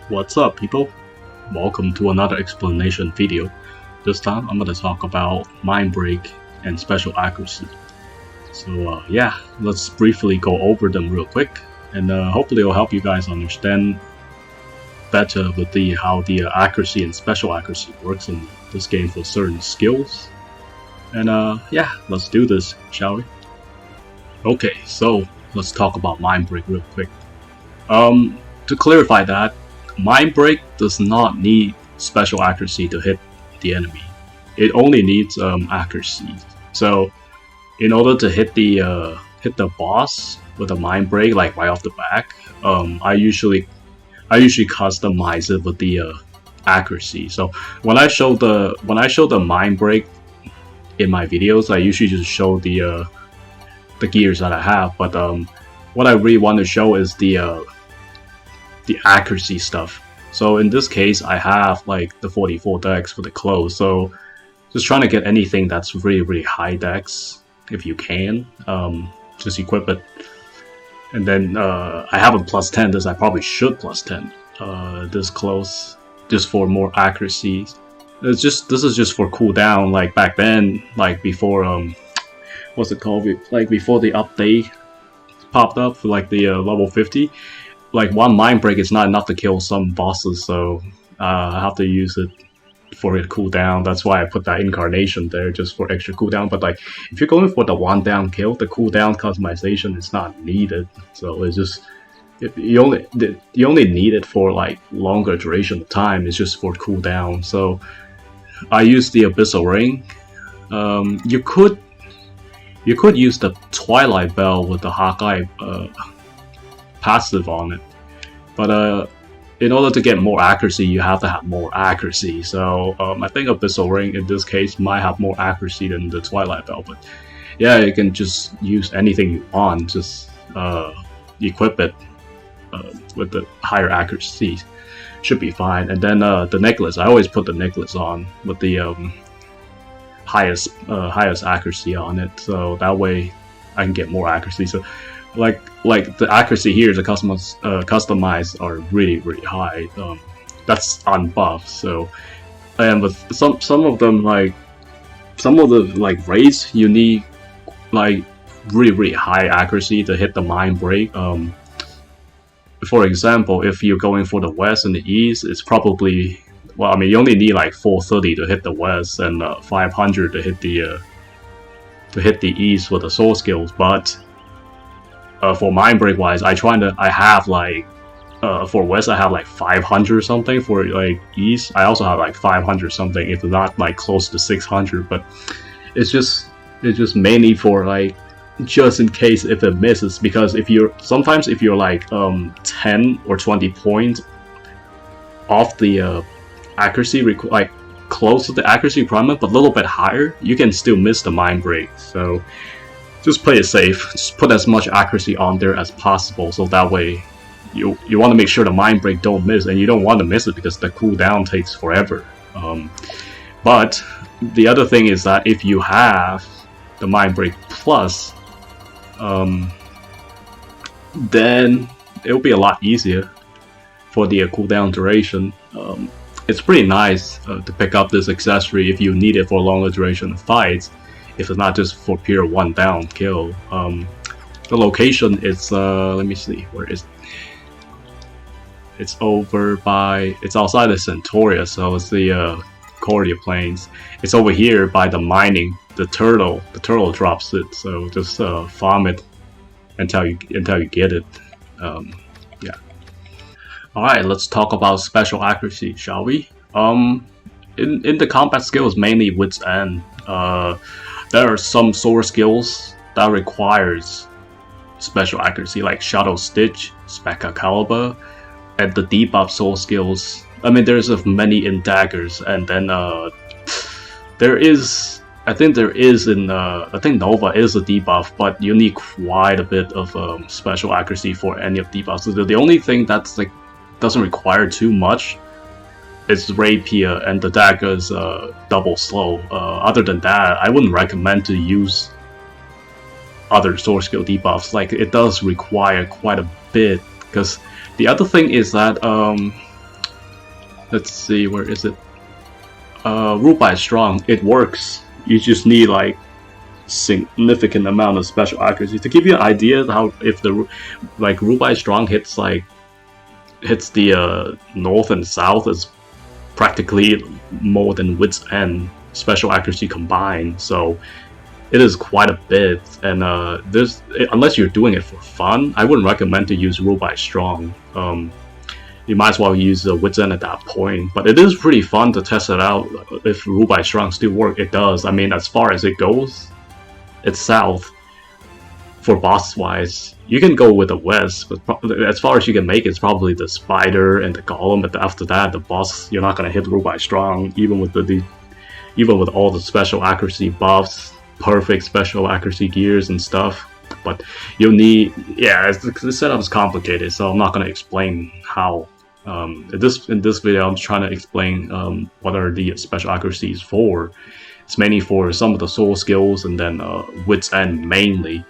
What's up, people? Welcome to another explanation video. This time I'm going to talk about Mindbreak and special accuracy. So yeah, let's briefly go over them real quick, and hopefully it'll help you guys understand better with how the accuracy and special accuracy works in this game for certain skills. And yeah, let's do this, shall we? Okay, so let's talk about Mindbreak real quick. To clarify that, Mindbreak does not need special accuracy to hit the enemy. It only needs accuracy. So, in order to hit the boss with a Mindbreak, like right off the back, I usually customize it with the accuracy. So when I show the Mindbreak in my videos, I usually just show the gears that I have. But what I really want to show is the accuracy stuff. So in this case, I have like the 44 dex for the clothes. So just trying to get anything that's really high dex if you can. Just equip it. And then I haven't plus 10 this. I probably should plus 10 this close, just for more accuracy. This is just for cooldown. Like back then, like before what's it called? Like before the update popped up for like the level 50. Like one Mindbreak is not enough to kill some bosses, so I have to use it for a cooldown. That's why I put that incarnation there, just for extra cooldown. But like, if you're going for the one down kill, the cooldown customization is not needed. So it's just you only need it for like longer duration of time. It's just for cooldown. So I use the Abyssal Ring. You could use the Twilight Bell with the Hawkeye passive on it, but in order to get more accuracy, you have to have more accuracy. So I think Abyssal Ring in this case might have more accuracy than the Twilight Bell. But yeah, you can just use anything you want, just equip it with the higher accuracy. Should be fine. And then the necklace, I always put the necklace on with the highest accuracy on it, so that way I can get more accuracy. So like the accuracy here, the customized are really high. That's on buff. So, and with some of them, like some of the like raids, you need like really high accuracy to hit the Mindbreak. For example, if you're going for the west and the east, it's probably, well, I mean, you only need like 430 to hit the west and 500 to hit the east with the soul skills. But for Mindbreak wise, I have like for west I have like 500 something. For like east I also have like 500 something, if not like close to 600. But it's just mainly for like just in case if it misses, because if you're like 10 or 20 points off the accuracy like close to the accuracy requirement but a little bit higher, you can still miss the Mindbreak. So just play it safe. Just put as much accuracy on there as possible, so that way you want to make sure the Mindbreak don't miss, and you don't want to miss it because the cooldown takes forever. But the other thing is that if you have the Mindbreak plus, then it'll be a lot easier for the cooldown duration. It's pretty nice to pick up this accessory if you need it for a longer duration of fights, if it's not just for pure one down kill. The location is let me see, where is it? It's it's outside of Centauria, so it's the Cordia Plains. It's over here by the mining. The turtle drops it, so just farm it until you get it. Yeah. Alright, let's talk about special accuracy, shall we? In the combat skills, mainly Wits End, there are some sword skills that requires special accuracy, like Shadow Stitch, Spectre Caliber, and the debuff soul skills. I mean, there's many in daggers, and then there is, I think Nova is a debuff, but you need quite a bit of special accuracy for any of the debuffs. So the only thing that's like doesn't require too much is Rapier, and the dagger is double slow. Other than that, I wouldn't recommend to use other sword skill debuffs. Like, it does require quite a bit, because the other thing is that let's see, where is it? Ruled by Strong, it works. You just need like significant amount of special accuracy to give you an idea of how if the like Ruled by Strong hits the north and south is practically more than Wit's End special accuracy combined. So it is quite a bit, and unless you're doing it for fun, I wouldn't recommend to use Ruled by Strong. You might as well use the Wit's End at that point. But it is pretty fun to test it out if Ruled by Strong still work. It does. I mean, as far as it goes, it's south for boss wise. You can go with the west, but as far as you can make it's probably the spider and the golem. But after that, the boss, you're not gonna hit Ruled by Strong, even with all the special accuracy buffs, perfect special accuracy gears and stuff. But you'll need, the setup is complicated, so I'm not gonna explain how. In this video, I'm trying to explain what are the special accuracies for. It's mainly for some of the soul skills, and then Wit's End mainly.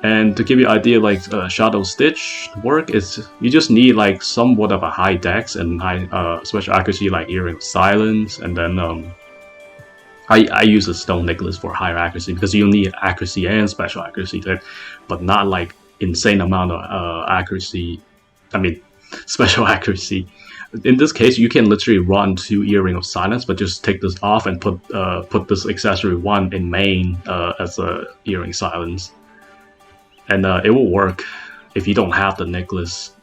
And to give you an idea, like Shadow Stitch work is you just need like somewhat of a high dex and high special accuracy, like Earring of Silence, and then I use a Stone Necklace for higher accuracy because you need accuracy and special accuracy, but not like insane amount of accuracy. I mean, special accuracy. In this case, you can literally run 2 Earring of Silence, but just take this off and put this accessory 1 in main as a Earring Silence, and it will work if you don't have the necklace.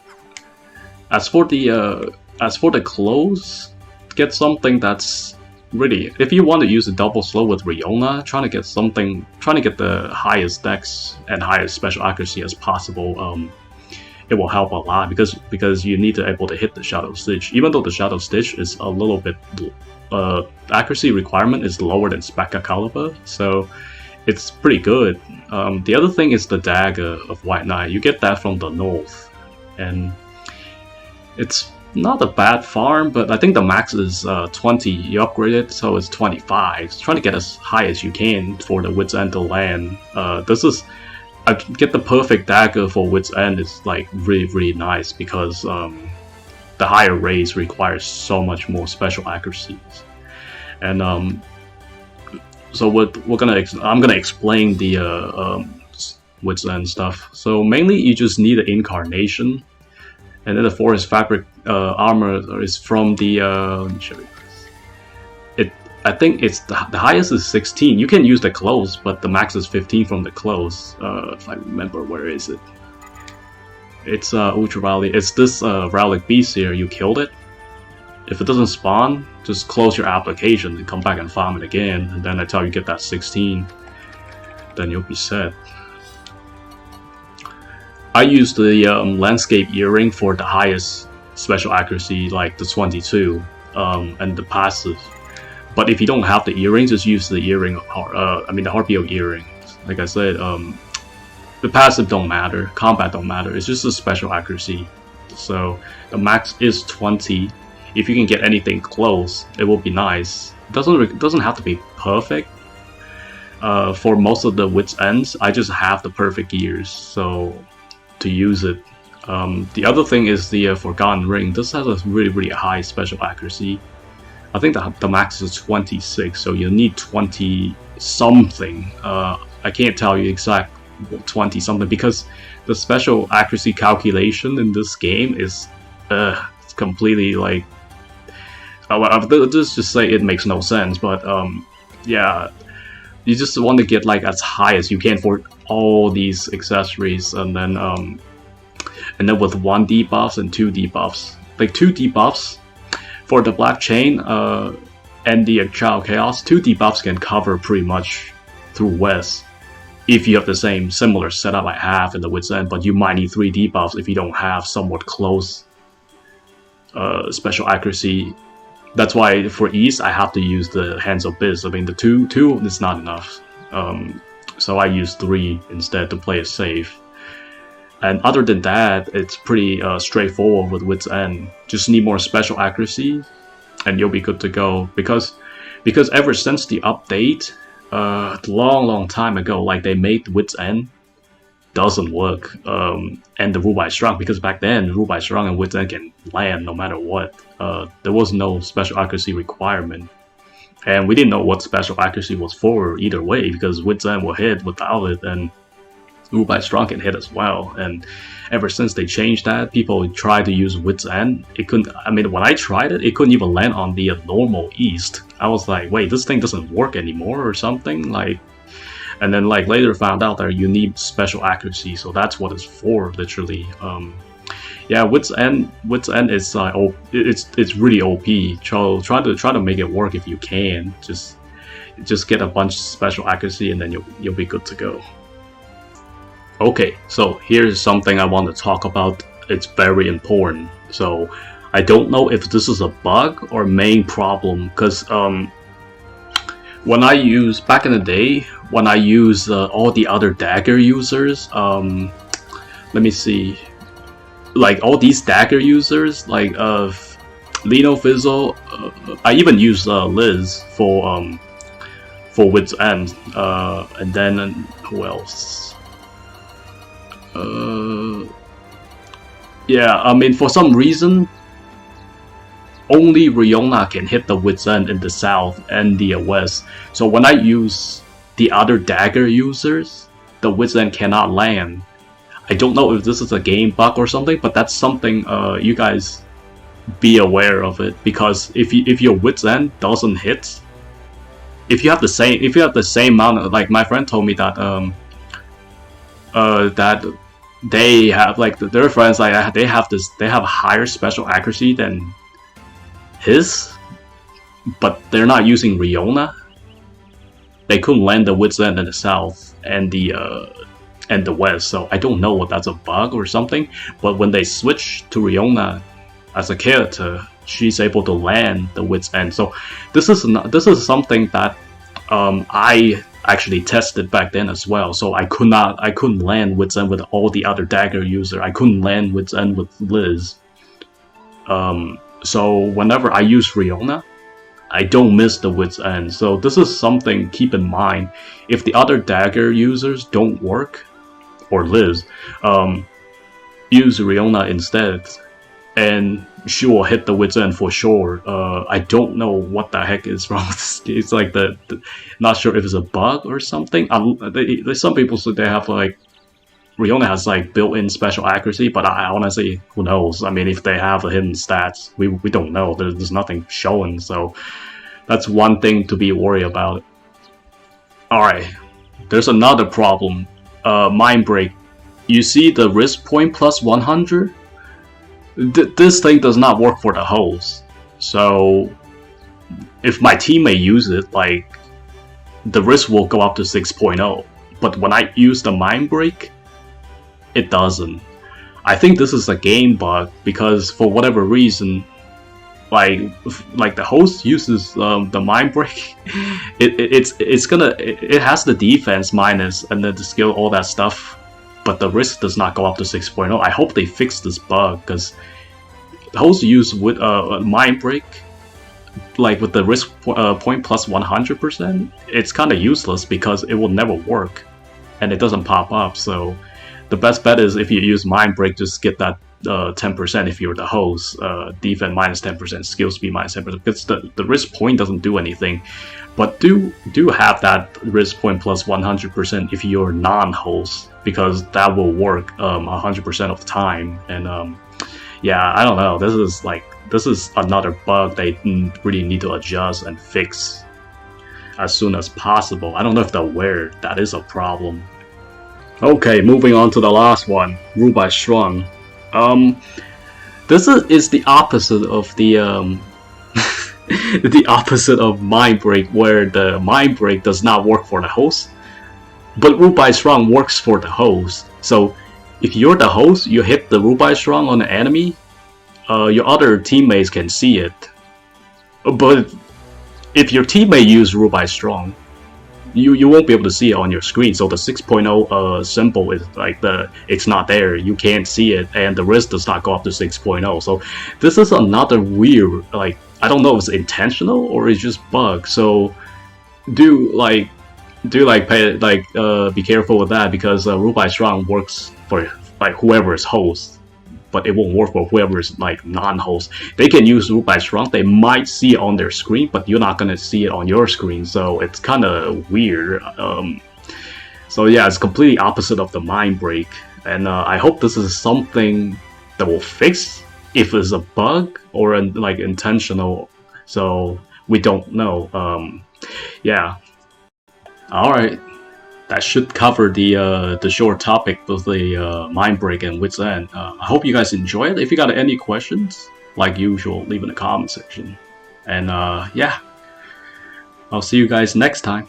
As for the clothes, get something that's really, if you want to use a double slow with Riona, trying to get the highest dex and highest special accuracy as possible. It will help a lot because you need to be able to hit the Shadow Stitch. Even though the Shadow Stitch is a little bit accuracy requirement is lower than Spectre Caliber, so it's pretty good. The other thing is the Dagger of White Knight. You get that from the north, and it's not a bad farm, but I think the max is 20. You upgrade it, so it's 25. Trying to get as high as you can for the Wit's End to land. Get the perfect dagger for Wit's End is like really nice because the higher raise requires so much more special accuracies. And so I'm gonna explain the Wit's End stuff. So mainly you just need an incarnation, and then the Forest Fabric armor is from the let me show you. I think it's the highest is 16. You can use the clothes, but the max is 15 from the clothes. If I remember, where is it? It's Ultra Rally. It's this Relic Beast here. You killed it. If it doesn't spawn, just close your application and come back and farm it again. And then that's how you get that 16. Then you'll be set. I use the Landscape Earring for the highest special accuracy, like the 22, and the passive. But if you don't have the earrings, just use the earring. The Harpio earring. Like I said, the passive don't matter, combat don't matter. It's just a special accuracy. So the max is 20. If you can get anything close, it will be nice. It doesn't have to be perfect. For most of the Wit's Ends, I just have the perfect gears, so to use it. The other thing is the Forgotten Ring. This has a really high special accuracy. I think the max is 26, so you need 20 something. I can't tell you exact 20 something because the special accuracy calculation in this game is it's completely like let's just say it makes no sense. But yeah, you just want to get like as high as you can for all these accessories, and then with 1 debuffs and 2 debuffs, like 2 debuffs. For the Black Chain and the Child Chaos, 2 debuffs can cover pretty much through West if you have the similar setup I have in the Wit's End, but you might need 3 debuffs if you don't have somewhat close special accuracy. That's why for East I have to use the Hands of Biz. I mean, the two is not enough, so I use 3 instead to play it safe. And other than that, it's pretty straightforward with Wit's End. Just need more special accuracy, and you'll be good to go. Because ever since the update, long time ago, like they made Wit's End, doesn't work, and the rule by strong, because back then rule by strong and Wits End can land no matter what. There was no special accuracy requirement, and we didn't know what special accuracy was for either way, because Wits End will hit without it, and rule by strong can hit as well. And ever since they changed that, people tried to use Wits End. It couldn't. I mean, when I tried it, it couldn't even land on the normal east. I was like, wait, this thing doesn't work anymore or something, like. And then like later found out that you need special accuracy, so that's what it's for, literally. Yeah, Wits End is it's really OP. Try to make it work if you can. Just get a bunch of special accuracy, and then you'll be good to go. Okay, so here's something I want to talk about. It's very important. So I don't know if this is a bug or main problem, because when I use back in the day, when I use all the other dagger users, let me see, like all these dagger users, like Lino Fizzle, I even use Liz for Wits End, and then who else? Yeah, I mean, for some reason, only Riona can hit the Wits End in the south and the west. So when I use the other dagger users, the Wits End cannot land. I don't know if this is a game bug or something, but that's something you guys be aware of it, because if your Wits End doesn't hit, if you have the same amount of, like my friend told me that that they have, like, their friends, like they have a higher special accuracy than his, but they're not using Riona. They couldn't land the Wits End in the south and the west, so I don't know what that's a bug or something. But when they switch to Riona as a character, she's able to land the Wits End. So this is something that I actually tested back then as well. So I couldn't land Wits End with all the other dagger user. I couldn't land Wits End with Liz. So whenever I use Riona, I don't miss the Wits End. So this is something keep in mind. If the other dagger users don't work, or Liz, use Riona instead, and she will hit the Wits End for sure. I don't know what the heck is wrong with this. It's like not sure if it's a bug or something. Some people say they have like, Riona has like built-in special accuracy, but I honestly, who knows? I mean, if they have the hidden stats, we don't know. There's nothing showing, so that's one thing to be worried about. Alright, there's another problem. Mindbreak. You see the risk point plus 100? This thing does not work for the host. So if my teammate use it, like, the risk will go up to 6.0. But when I use the Mindbreak, it doesn't. I think this is a game bug, because for whatever reason, like the host uses the Mindbreak, it has the defense minus and then the skill, all that stuff, but the risk does not go up to 6.0. I hope they fix this bug, because the host use with Mindbreak, like with the risk point plus 100%, it's kind of useless because it will never work and it doesn't pop up. So the best bet is if you use Mindbreak, just get that 10% if you're the host, defense minus 10%, skill speed minus 10%, because the risk point doesn't do anything. But do have that risk point plus 100% if you're non-host, because that will work 100% of the time. And yeah, I don't know, this is another bug they really need to adjust and fix as soon as possible. I don't know if they're aware that is a problem. Okay, moving on to the last one, rule by strong. This is the opposite of the the opposite of Mindbreak, where the Mindbreak does not work for the host, but rule by strong works for the host. So if you're the host, you hit the rule by strong on the enemy, your other teammates can see it. But if your teammate use rule by strong, you won't be able to see it on your screen. So the 6.0 symbol is like it's not there. You can't see it, and the risk does not go up to 6.0. So this is another weird, like, I don't know if it's intentional or it's just bug. So do do like be careful with that, because root by strong works for like whoever's host, but it won't work for whoever's like non-host. They can use root by strong, they might see it on their screen, but you're not gonna see it on your screen, so it's kind of weird. So yeah, it's completely opposite of the Mindbreak, and I hope this is something that will fix, if it's a bug or like intentional. So we don't know. Yeah. All right. That should cover the short topic of the Mindbreak and Wits End. I hope you guys enjoy it. If you got any questions, like usual, leave in the comment section. And yeah, I'll see you guys next time.